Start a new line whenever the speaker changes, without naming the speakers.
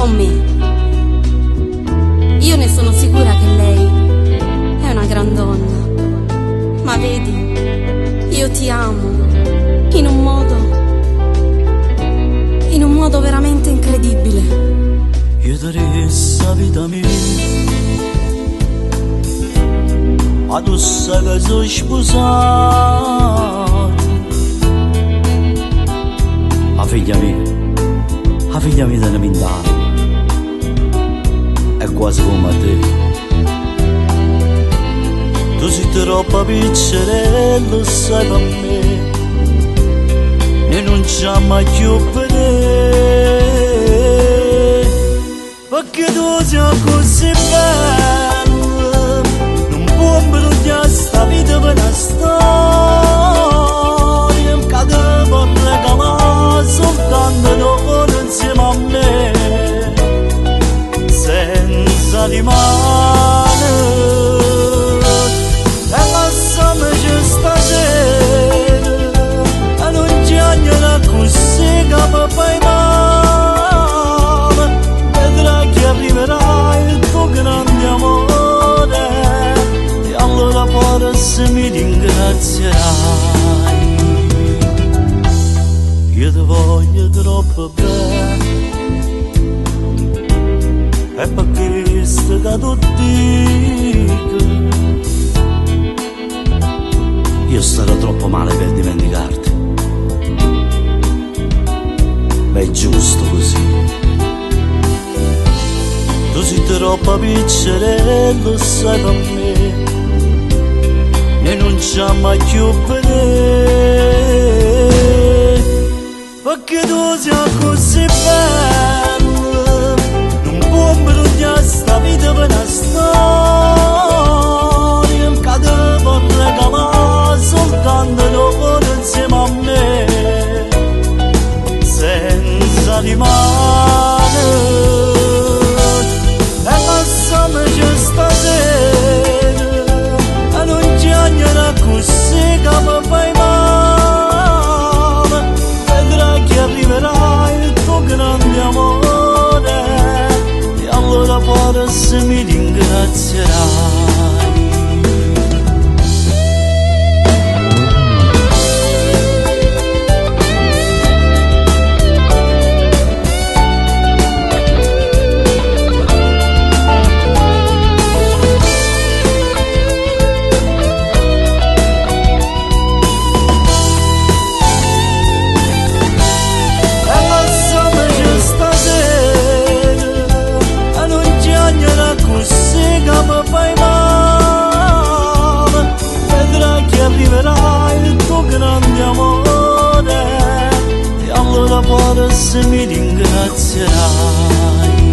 con me. Io ne sono sicura che lei è una gran donna, ma vedi, io ti amo in un modo veramente incredibile.
Io darei la vita mia, ma tu sai che sono sposato. La figlia mia da una vent'anni è quasi come te. Tu sei troppo piccerello, sai per me, e non c'è mai più per te. Perché tu sei così bella, non può imbrogliare sta vita per una storia che ti può regalare soltanto noi insieme a me, senza rimane. E lasciamoci stasera e non ci agnano così che mi fai male. Vedrai che arriverà il tuo grande amore e allora forse mi ringrazierai. Io ti voglio troppo bene, e per questo che tu dico, io starò troppo male per dimenticarti. Ma è giusto così. Tu sei troppo piccerello, sai per me, e non c'è mai più per te. Perché tu sei così bella, non può imbrogliare sta vita per una storia che ti può regalare soltanto noi insieme a me, senza rimane. E lasciamoci stasera e non ci agnano così che mi fai male. Vedrai che arriverà il tuo grande amore e allora forse mi ringrazierai. Arriverà il tuo grande amore e allora forse mi ringrazierai.